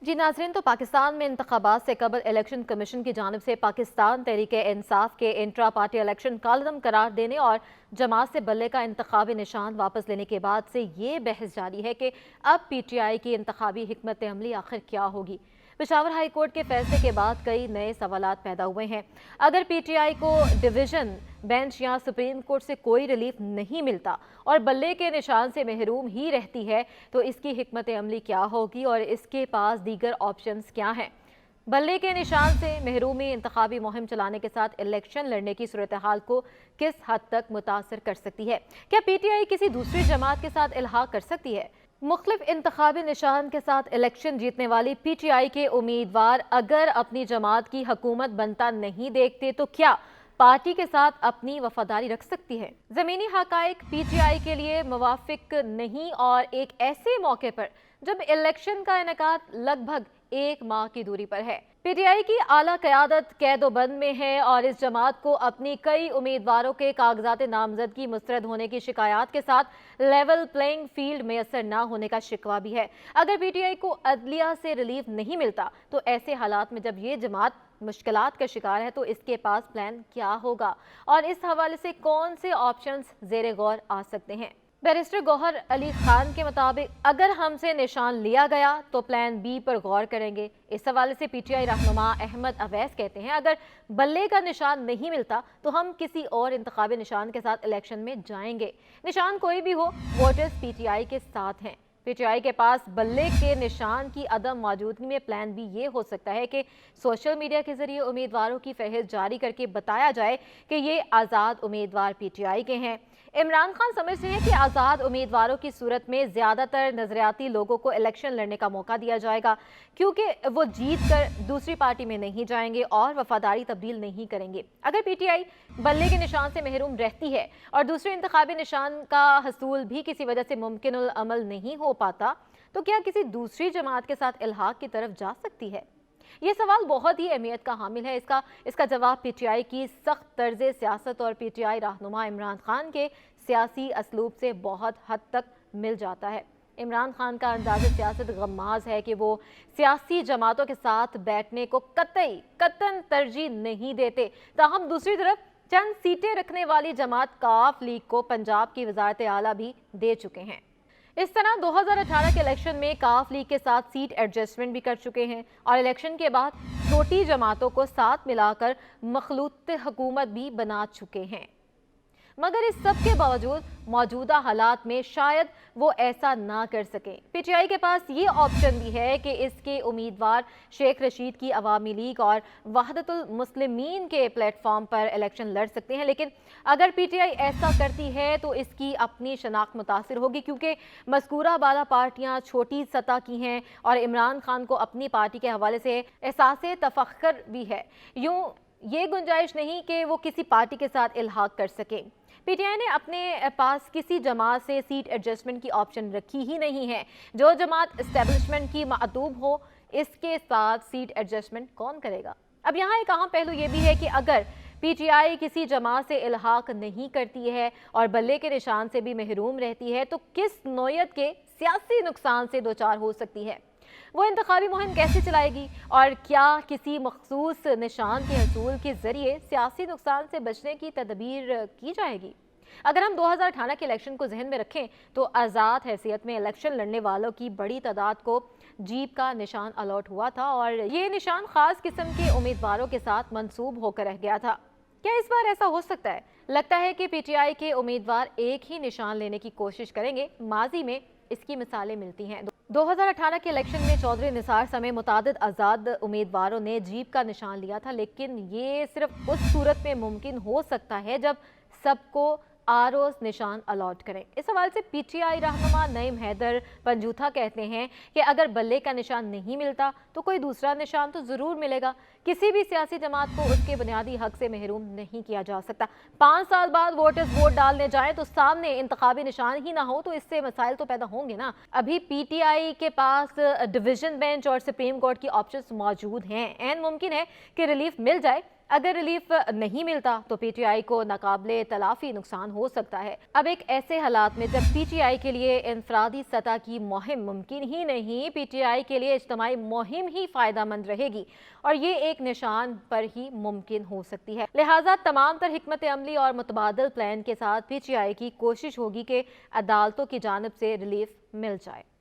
जी नाज़रीन, तो पाकिस्तान में इंतखाबात से कबल इलेक्शन कमीशन की जानिब से पाकिस्तान तहरीक इंसाफ के इंट्रा पार्टी इलेक्शन कालदम करार देने और जमात से बल्ले का इंतखाबी निशान वापस लेने के बाद से ये बहस जारी है कि अब PTI की इंतखाबी हिकमत अमली आखिर क्या होगी। पेशावर हाई कोर्ट के फैसले के बाद कई नए सवालात पैदा हुए हैं। अगर PTI को डिवीजन बेंच या सुप्रीम कोर्ट से कोई रिलीफ नहीं मिलता और बल्ले के निशान से महरूम ही रहती है तो इसकी हिकमत अमली क्या होगी और इसके पास दीगर ऑप्शंस क्या हैं। बल्ले के निशान से महरूमी इंतखाबी मुहिम चलाने के साथ इलेक्शन लड़ने की सूरत हाल को किस हद तक मुतासर कर सकती है। क्या PTI किसी दूसरी जमात के साथ इल्हाक कर सकती है। मुख्तलिफ इंतखाबी निशान के साथ इलेक्शन जीतने वाली PTI के उम्मीदवार अगर अपनी जमात की हुकूमत बनता नहीं देखते तो क्या पार्टी के साथ अपनी वफादारी रख सकती है। जमीनी हकाइक PTI के लिए मुवाफिक नहीं और एक ऐसे मौके पर जब इलेक्शन का इनेकाद लगभग 1 माह की दूरी पर है। PTI की आला क़यादत कैदोबंद में है और इस जमात को अपनी कई उम्मीदवारों के कागजात नामजदगी मुस्तरद होने की शिकायत के साथ लेवल प्लेइंग फील्ड मैसर न होने का शिकवा भी है। अगर PTI को अदलिया से रिलीफ नहीं मिलता तो ऐसे हालात में जब ये जमात मुश्किलात का शिकार है तो इसके पास प्लान क्या होगा और इस हवाले से कौन से ऑप्शंस ज़ेरे गौर आ सकते हैं। बैरिस्टर गौहर अली खान के मुताबिक अगर हमसे निशान लिया गया तो प्लान B पर गौर करेंगे। इस हवाले से PTI रहनुमा अहमद अवैस कहते हैं अगर बल्ले का निशान नहीं मिलता तो हम किसी और इंतखाबी निशान के साथ इलेक्शन में जाएंगे। निशान कोई भी हो, वोटर्स PTI के साथ हैं। PTI के पास बल्ले के निशान की अदम मौजूदगी में प्लान B ये हो सकता है कि सोशल मीडिया के जरिए उम्मीदवारों की फहरिस्त जारी करके बताया जाए कि ये आज़ाद उम्मीदवार PTI के हैं। इमरान खान समझते हैं कि आज़ाद उम्मीदवारों की सूरत में ज़्यादातर नज़रियाती लोगों को इलेक्शन लड़ने का मौका दिया जाएगा क्योंकि वो जीत कर दूसरी पार्टी में नहीं जाएंगे और वफादारी तब्दील नहीं करेंगे। अगर PTI बल्ले के निशान से महरूम रहती है और दूसरे इंतखाबी निशान का हसूल भी किसी वजह से मुमकिन अमल नहीं हो पाता तो क्या किसी दूसरी जमात के साथ इल्हाक की तरफ जा सकती है। ये सवाल बहुत ही अहमियत का हामिल है। इसका जवाब PTI की सख्त तर्ज सियासत और PTI रहनुमा इमरान खान के सियासी असलूब से बहुत हद तक मिल जाता है। इमरान खान का अंदाज़ सियासत गम्माज है कि वो सियासी जमातों के साथ बैठने को कतन तरजीह नहीं देते। ताहम दूसरी तरफ चंद सीटें रखने वाली जमात काफ लीग को पंजाब की वजारत आला भी दे चुके हैं। इस तरह 2018 के इलेक्शन में काफ लीग के साथ सीट एडजस्टमेंट भी कर चुके हैं और इलेक्शन के बाद छोटी जमातों को साथ मिलाकर मखलूत हुकूमत भी बना चुके हैं। मगर इस सब के बावजूद मौजूदा हालात में शायद वो ऐसा ना कर सकें। PTI के पास ये ऑप्शन भी है कि इसके उम्मीदवार शेख रशीद की अवामी लीग और वहदतुल मुस्लिमीन के प्लेटफॉर्म पर इलेक्शन लड़ सकते हैं। लेकिन अगर PTI ऐसा करती है तो इसकी अपनी शनाख्त मुतासिर होगी क्योंकि मज़कूरा बाला पार्टियाँ छोटी सतह की हैं और इमरान खान को अपनी पार्टी के हवाले से एहसास तफख्र भी है। यूँ ये गुंजाइश नहीं कि वो किसी पार्टी के साथ इल्हाक कर सकें। PTI ने अपने पास किसी जमात से सीट एडजस्टमेंट की ऑप्शन रखी ही नहीं है। जो जमात एस्टेब्लिशमेंट की मातूब हो इसके साथ सीट एडजस्टमेंट कौन करेगा। अब यहाँ एक अहम पहलू ये भी है कि अगर PTI किसी जमात से इल्हाक नहीं करती है और बल्ले के निशान से भी महरूम रहती है तो किस नौयत के सियासी नुकसान से दो चार हो सकती है। वो इंतखाबी मुहिम कैसे चलाएगी और क्या किसी मखसूस निशान के हसूल के जरिए सियासी नुकसान से बचने की तदबीर की जाएगी। अगर हम 2018 के इलेक्शन को जहन में रखें तो आज़ाद हैसियत में इलेक्शन लड़ने वालों की बड़ी तादाद को जीप का निशान अलॉट हुआ था और ये निशान खास किस्म के उम्मीदवारों के साथ मंसूब होकर रह गया था। क्या इस बार ऐसा हो सकता है। लगता है कि PTI के उम्मीदवार एक ही निशान लेने की कोशिश करेंगे। माजी में इसकी मिसालें मिलती हैं। 2018 के इलेक्शन में चौधरी निसार समेत मुतादिद आज़ाद उम्मीदवारों ने जीप का निशान लिया था, लेकिन ये सिर्फ उस सूरत में मुमकिन हो सकता है जब सबको आरोज निशान अलॉट करें। इस सवाल से PTI रहनुमा नईम हैदर पंजूथा कहते हैं कि अगर बल्ले का निशान नहीं मिलता तो कोई दूसरा निशान तो ज़रूर मिलेगा। किसी भी सियासी जमात को उसके बुनियादी हक से महरूम नहीं किया जा सकता। 5 साल बाद वोटर्स वोट डालने जाएं तो सामने इंतखाबी निशान ही ना हो तो इससे मसाइल तो पैदा होंगे ना। अभी PTI के पास डिवीजन बेंच और सुप्रीम कोर्ट की ऑप्शंस मौजूद हैं। एन मुमकिन है कि रिलीफ मिल जाए अगर रिलीफ नहीं मिलता तो पीटीआई को नाकाबिले तलाफी नुकसान हो सकता है। अब एक ऐसे हालात में जब पीटीआई के लिए इंफरादी सतह की मुहिम मुमकिन ही नहीं, पीटीआई के लिए इज्तिमाई मुहिम ही फायदेमंद रहेगी और ये एक निशान पर ही मुमकिन हो सकती है। लिहाजा तमाम तर हिकमत अमली और मुतबादिल प्लान के साथ पीटीआई की कोशिश होगी कि अदालतों की जानिब से रिलीफ मिल जाए।